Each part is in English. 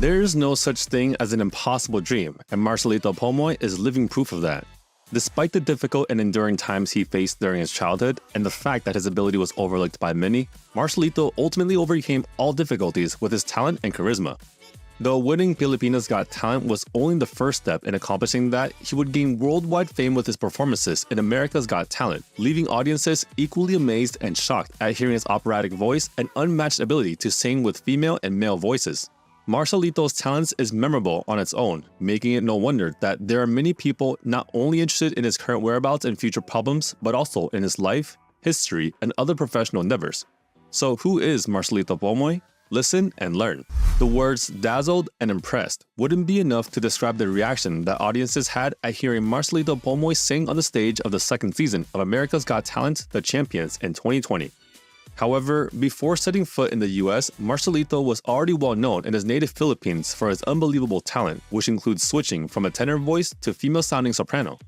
There's no such thing as an impossible dream, and Marcelito Pomoy is living proof of that. Despite the difficult and enduring times he faced during his childhood, and the fact that his ability was overlooked by many, Marcelito ultimately overcame all difficulties with his talent and charisma. Though winning Pilipinas Got Talent was only the first step in accomplishing that, he would gain worldwide fame with his performances in America's Got Talent, leaving audiences equally amazed and shocked at hearing his operatic voice and unmatched ability to sing with female and male voices. Marcelito's talents is memorable on its own, making it no wonder that there are many people not only interested in his current whereabouts and future problems, but also in his life, history, and other professional endeavors. So who is Marcelito Pomoy? Listen and learn. The words dazzled and impressed wouldn't be enough to describe the reaction that audiences had at hearing Marcelito Pomoy sing on the stage of the second season of America's Got Talent, The Champions in 2020. However, before setting foot in the US, Marcelito was already well known in his native Philippines for his unbelievable talent, which includes switching from a tenor voice to female-sounding soprano.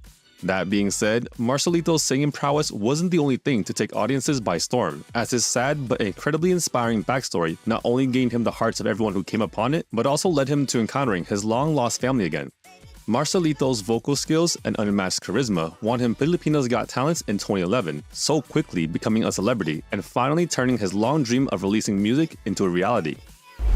That being said, Marcelito's singing prowess wasn't the only thing to take audiences by storm, as his sad but incredibly inspiring backstory not only gained him the hearts of everyone who came upon it, but also led him to encountering his long-lost family again. Marcelito's vocal skills and unmatched charisma won him Pilipinas Got Talent in 2011, so quickly becoming a celebrity and finally turning his long dream of releasing music into a reality.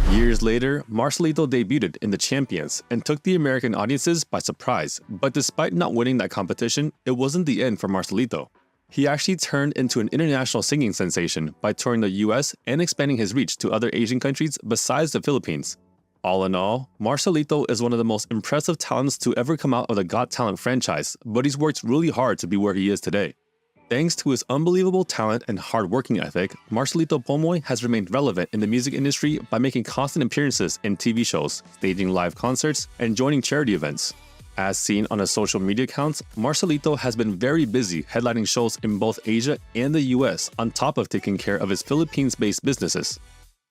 Years later, Marcelito debuted in The Champions and took the American audiences by surprise, but despite not winning that competition, it wasn't the end for Marcelito. He actually turned into an international singing sensation by touring the US and expanding his reach to other Asian countries besides the Philippines. All in all, Marcelito is one of the most impressive talents to ever come out of the Got Talent franchise, but he's worked really hard to be where he is today. Thanks to his unbelievable talent and hard working ethic, Marcelito Pomoy has remained relevant in the music industry by making constant appearances in TV shows, staging live concerts, and joining charity events. As seen on his social media accounts, Marcelito has been very busy headlining shows in both Asia and the US on top of taking care of his Philippines-based businesses.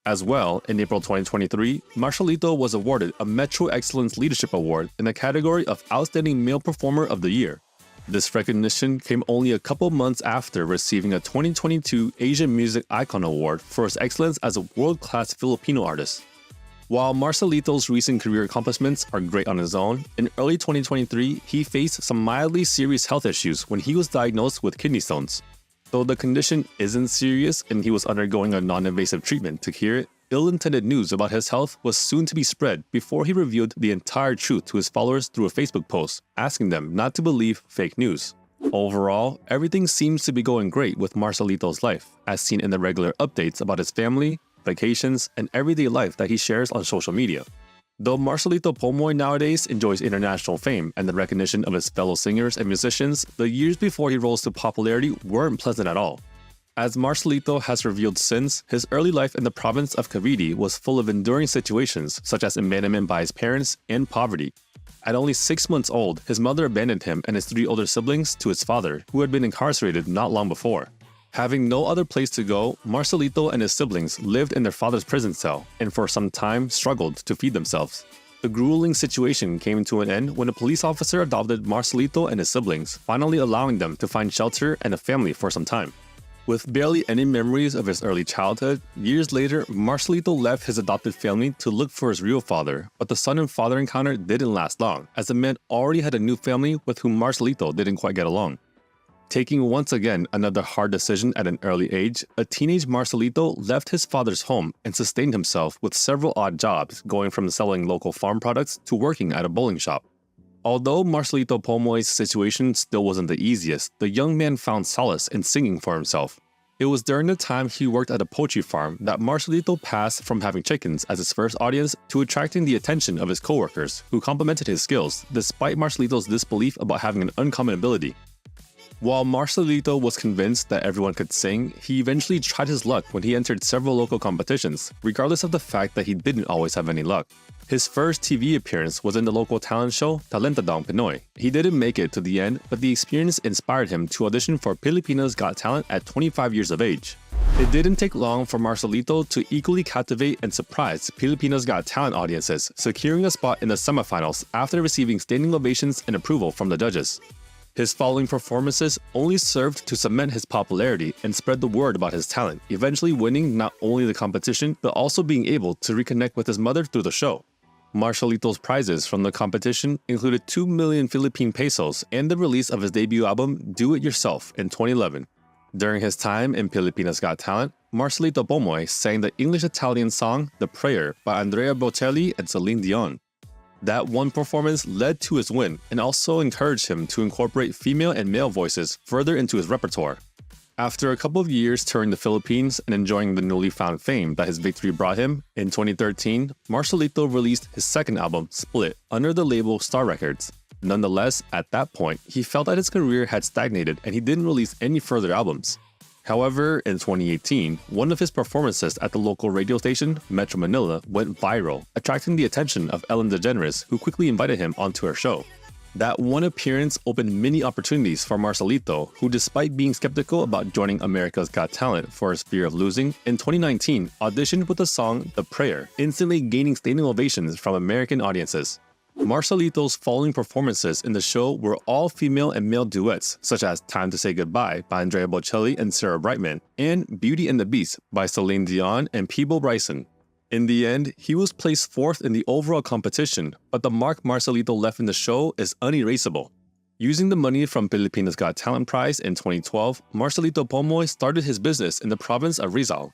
As well, in April 2023, Marcelito was awarded a Metro Excellence Leadership Award in the category of Outstanding Male Performer of the Year. This recognition came only a couple months after receiving a 2022 Asian Music Icon Award for his excellence as a world-class Filipino artist. While Marcelito's recent career accomplishments are great on his own, in early 2023, he faced some mildly serious health issues when he was diagnosed with kidney stones. Though the condition isn't serious and he was undergoing a non-invasive treatment to cure it, ill-intended news about his health was soon to be spread before he revealed the entire truth to his followers through a Facebook post, asking them not to believe fake news. Overall, everything seems to be going great with Marcelito's life, as seen in the regular updates about his family, vacations, and everyday life that he shares on social media. Though Marcelito Pomoy nowadays enjoys international fame and the recognition of his fellow singers and musicians, the years before he rose to popularity weren't pleasant at all. As Marcelito has revealed since, his early life in the province of Cavite was full of enduring situations such as abandonment by his parents and poverty. At only 6 months old, his mother abandoned him and his 3 older siblings to his father, who had been incarcerated not long before. Having no other place to go, Marcelito and his siblings lived in their father's prison cell and for some time struggled to feed themselves. The grueling situation came to an end when a police officer adopted Marcelito and his siblings, finally allowing them to find shelter and a family for some time. With barely any memories of his early childhood, years later, Marcelito left his adopted family to look for his real father, but the son and father encounter didn't last long, as the man already had a new family with whom Marcelito didn't quite get along. Taking once again another hard decision at an early age, a teenage Marcelito left his father's home and sustained himself with several odd jobs, going from selling local farm products to working at a bowling shop. Although Marcelito Pomoy's situation still wasn't the easiest, the young man found solace in singing for himself. It was during the time he worked at a poultry farm that Marcelito passed from having chickens as his first audience to attracting the attention of his coworkers, who complimented his skills despite Marcelito's disbelief about having an uncommon ability. While Marcelito was convinced that everyone could sing, he eventually tried his luck when he entered several local competitions, regardless of the fact that he didn't always have any luck. His first TV appearance was in the local talent show Talentadong Pinoy. He didn't make it to the end, but the experience inspired him to audition for Pilipinas Got Talent at 25 years of age. It didn't take long for Marcelito to equally captivate and surprise Pilipinas Got Talent audiences, securing a spot in the semifinals after receiving standing ovations and approval from the judges. His following performances only served to cement his popularity and spread the word about his talent, eventually winning not only the competition, but also being able to reconnect with his mother through the show. Marcelito's prizes from the competition included 2 million Philippine pesos and the release of his debut album, Do It Yourself, in 2011. During his time in Pilipinas Got Talent, Marcelito Pomoy sang the English-Italian song The Prayer by Andrea Bocelli and Celine Dion. That one performance led to his win and also encouraged him to incorporate female and male voices further into his repertoire. After a couple of years touring the Philippines and enjoying the newly found fame that his victory brought him, in 2013, Marcelito released his second album, Split, under the label Star Records. Nonetheless, at that point, he felt that his career had stagnated and he didn't release any further albums. However, in 2018, one of his performances at the local radio station, Metro Manila, went viral, attracting the attention of Ellen DeGeneres, who quickly invited him onto her show. That one appearance opened many opportunities for Marcelito, who despite being skeptical about joining America's Got Talent for his fear of losing, in 2019 auditioned with the song The Prayer, instantly gaining standing ovations from American audiences. Marcelito's following performances in the show were all female and male duets, such as Time to Say Goodbye by Andrea Bocelli and Sarah Brightman, and Beauty and the Beast by Celine Dion and Peebo Bryson. In the end, he was placed fourth in the overall competition, but the mark Marcelito left in the show is unerasable. Using the money from Pilipinas Got Talent prize in 2012, Marcelito Pomoy started his business in the province of Rizal.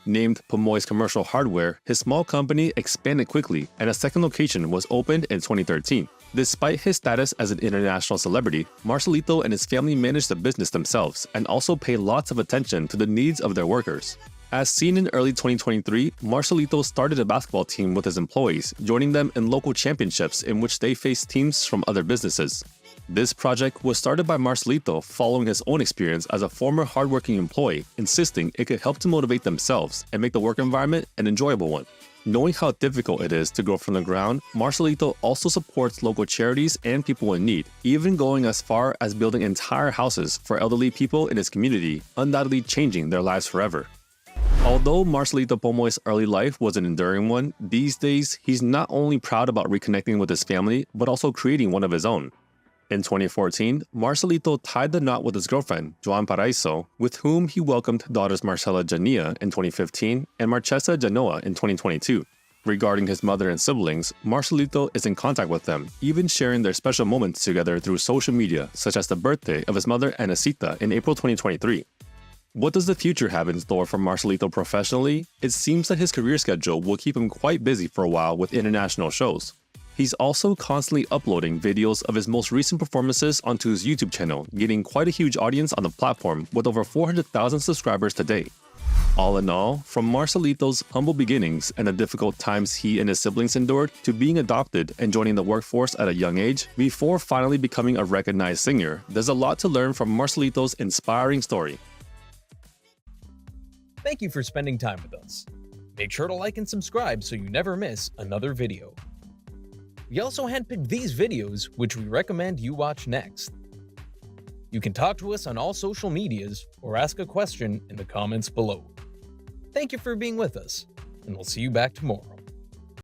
Named Pomoy's Commercial Hardware, his small company expanded quickly and a second location was opened in 2013. Despite his status as an international celebrity, Marcelito and his family managed the business themselves and also pay lots of attention to the needs of their workers. As seen in early 2023, Marcelito started a basketball team with his employees, joining them in local championships in which they faced teams from other businesses. This project was started by Marcelito following his own experience as a former hardworking employee, insisting it could help to motivate themselves and make the work environment an enjoyable one. Knowing how difficult it is to grow from the ground, Marcelito also supports local charities and people in need, even going as far as building entire houses for elderly people in his community, undoubtedly changing their lives forever. Although Marcelito Pomoy's early life was an enduring one, these days he's not only proud about reconnecting with his family, but also creating one of his own. In 2014, Marcelito tied the knot with his girlfriend, Joan Paraiso, with whom he welcomed daughters Marcela Jania in 2015 and Marchesa Janoa in 2022. Regarding his mother and siblings, Marcelito is in contact with them, even sharing their special moments together through social media, such as the birthday of his mother Anisita in April 2023. What does the future have in store for Marcelito professionally? It seems that his career schedule will keep him quite busy for a while with international shows. He's also constantly uploading videos of his most recent performances onto his YouTube channel, gaining quite a huge audience on the platform with over 400,000 subscribers to date. All in all, from Marcelito's humble beginnings and the difficult times he and his siblings endured to being adopted and joining the workforce at a young age, before finally becoming a recognized singer, there's a lot to learn from Marcelito's inspiring story. Thank you for spending time with us. Make sure to like and subscribe so you never miss another video. We also handpicked these videos, which we recommend you watch next. You can talk to us on all social medias or ask a question in the comments below. Thank you for being with us, and we'll see you back tomorrow.